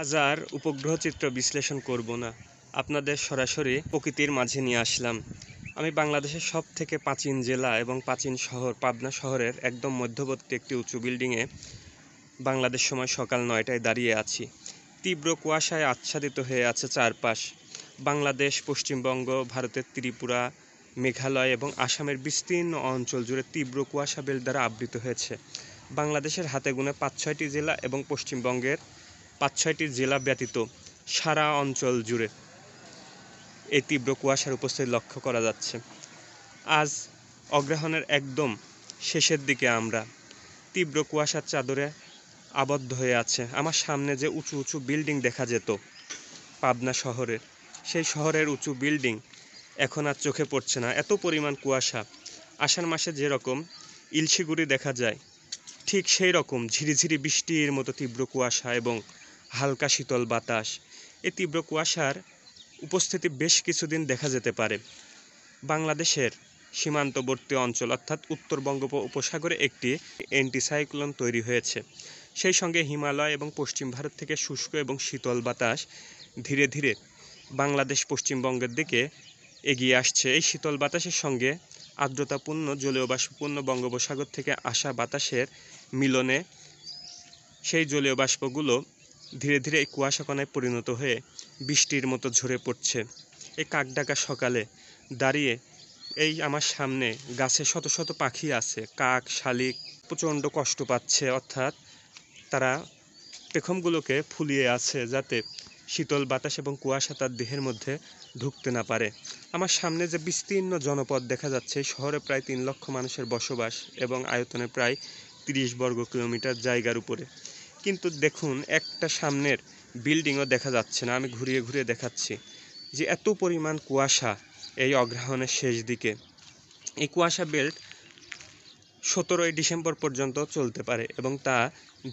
আজ আর উপগ্রহ চিত্র বিশ্লেষণ করব না, আপনাদের সরাসরি প্রকৃতির মাঝে নিয়ে আসলাম। আমি বাংলাদেশের সব থেকে প্রাচীন জেলা এবং প্রাচীন শহর পাবনা শহরের একদম মধ্যবর্তী একটি উঁচু বিল্ডিংয়ে বাংলাদেশ সময় সকাল ৯টায় দাঁড়িয়ে আছি। তীব্র কুয়াশায় আচ্ছাদিত হয়ে আছে চারপাশ। বাংলাদেশ, পশ্চিমবঙ্গ, ভারতের ত্রিপুরা, মেঘালয় এবং আসামের বিস্তীর্ণ অঞ্চল জুড়ে তীব্র কুয়াশা বেল্ট দ্বারা আবৃত হয়েছে। বাংলাদেশের হাতে গোনা ৫-৬টি জেলা এবং পশ্চিমবঙ্গের ৫-৬টি জেলা ব্যতীত সারা অঞ্চল জুড়ে এই তীব্র কুয়াশার উপস্থিতি লক্ষ্য করা যাচ্ছে। আজ অগ্রহায়ণের একদম শেষের দিকে আমরা তীব্র কুয়াশার চাদরে আবদ্ধ হয়ে আছে। আমার সামনে যে উঁচু উঁচু বিল্ডিং দেখা যেত পাবনা শহরের, সেই শহরের উঁচু বিল্ডিং এখন আর চোখে পড়ছে না, এত পরিমাণ কুয়াশা। আষাঢ় মাসে যেরকম ইলশিগুড়ি দেখা যায়, ঠিক সেই রকম ঝিরিঝিরি বৃষ্টির মতো তীব্র কুয়াশা এবং হালকা শীতল বাতাস। এই তীব্র কুয়াশার উপস্থিতি বেশ কিছুদিন দেখা যেতে পারে। বাংলাদেশের সীমান্তবর্তী অঞ্চল অর্থাৎ উত্তর বঙ্গোপসাগরে একটি অ্যান্টিসাইক্লোন তৈরি হয়েছে। সেই সঙ্গে হিমালয় এবং পশ্চিম ভারত থেকে শুষ্ক এবং শীতল বাতাস ধীরে ধীরে বাংলাদেশ পশ্চিমবঙ্গের দিকে এগিয়ে আসছে। এই শীতল বাতাসের সঙ্গে আর্দ্রতাপূর্ণ জলীয় বাষ্পপূর্ণ বঙ্গোপসাগর থেকে আসা বাতাসের মিলনে সেই জলীয় বাষ্পগুলো ধীরে ধীরে এই কুয়াশা কণায় পরিণত হয়ে বৃষ্টির মতো ঝরে পড়ছে। এই কাকডাকা সকালে দাঁড়িয়ে এই আমার সামনে গাছে শত শত পাখি আছে, কাক, শালিক প্রচণ্ড কষ্ট পাচ্ছে, অর্থাৎ তারা পেখমগুলোকে ফুলিয়ে আছে যাতে শীতল বাতাস এবং কুয়াশা তার দেহের মধ্যে ঢুকতে না পারে। আমার সামনে যে বিস্তীর্ণ জনপদ দেখা যাচ্ছে, শহরে প্রায় ৩ লক্ষ মানুষের বসবাস এবং আয়তনে প্রায় ৩০ বর্গ কিলোমিটার জায়গার উপরে। কিন্তু দেখুন, একটা সামনের বিল্ডিংও দেখা যাচ্ছে না। আমি ঘুরিয়ে ঘুরিয়ে দেখাচ্ছি যে এত পরিমাণ কুয়াশা এই অগ্রহায়ণের শেষ দিকে। এই কুয়াশা বেল্ট ১৭ই ডিসেম্বর পর্যন্ত চলতে পারে এবং তা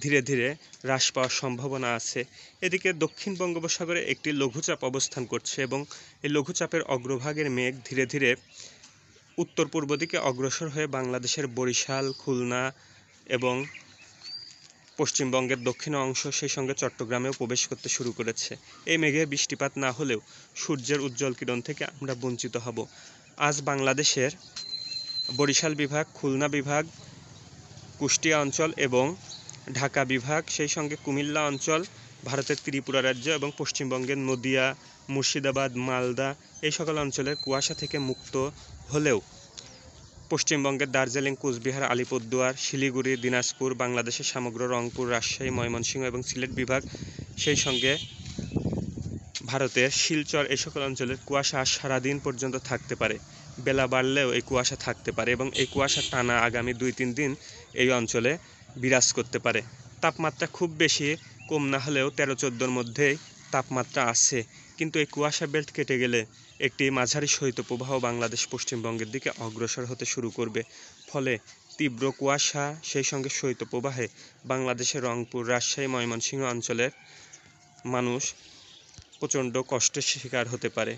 ধীরে ধীরে হ্রাস পাওয়ার সম্ভাবনা আছে। এদিকে দক্ষিণ বঙ্গোপসাগরে একটি লঘুচাপ অবস্থান করছে এবং এই লঘুচাপের অগ্রভাগের মেঘ ধীরে ধীরে উত্তর পূর্ব দিকে অগ্রসর হয়ে বাংলাদেশের বরিশাল, খুলনা এবং পশ্চিমবঙ্গের দক্ষিণ অংশ, সেই সঙ্গে চট্টগ্রামেও প্রবেশ করতে শুরু করেছে। এই মেঘে বৃষ্টিপাত না হলেও সূর্যের উজ্জ্বল কিরণ থেকে আমরা বঞ্চিত হব। আজ বাংলাদেশের বরিশাল বিভাগ, খুলনা বিভাগ, কুষ্টিয়া অঞ্চল এবং ঢাকা বিভাগ, সেই সঙ্গে কুমিল্লা অঞ্চল, ভারতের ত্রিপুরা রাজ্য এবং পশ্চিমবঙ্গের নদিয়া, মুর্শিদাবাদ, মালদা এই সকল অঞ্চলের কুয়াশা থেকে মুক্ত হলেও পশ্চিমবঙ্গের দার্জিলিং, কোচবিহার, আলিপুরদুয়ার, শিলিগুড়ি, দিনাজপুর, বাংলাদেশের সমগ্র রংপুর, রাজশাহী, ময়মনসিংহ এবং সিলেট বিভাগ, সেই সঙ্গে ভারতের শিলচর এই সকল অঞ্চলের কুয়াশা আজ সারাদিন পর্যন্ত থাকতে পারে। বেলা বাড়লেও এই কুয়াশা থাকতে পারে এবং এই কুয়াশা টানা আগামী ২-৩ দিন এই অঞ্চলে বিরাজ করতে পারে। তাপমাত্রা খুব বেশি কম না হলেও ১৩-১৪-র মধ্যেই তাপমাত্রা আছে, কিন্তু এই কুয়াশা বেল্ট কেটে গেলে একটি মাঝারি শৈত্যপ্রবাহ বাংলাদেশ পশ্চিমবঙ্গের দিকে অগ্রসর হতে শুরু করবে। ফলে তীব্র কুয়াশা সেই সঙ্গে শৈত্যপ্রবাহে বাংলাদেশের রংপুর, রাজশাহী, ময়মনসিংহ অঞ্চলের মানুষ প্রচণ্ড কষ্টের শিকার হতে পারে।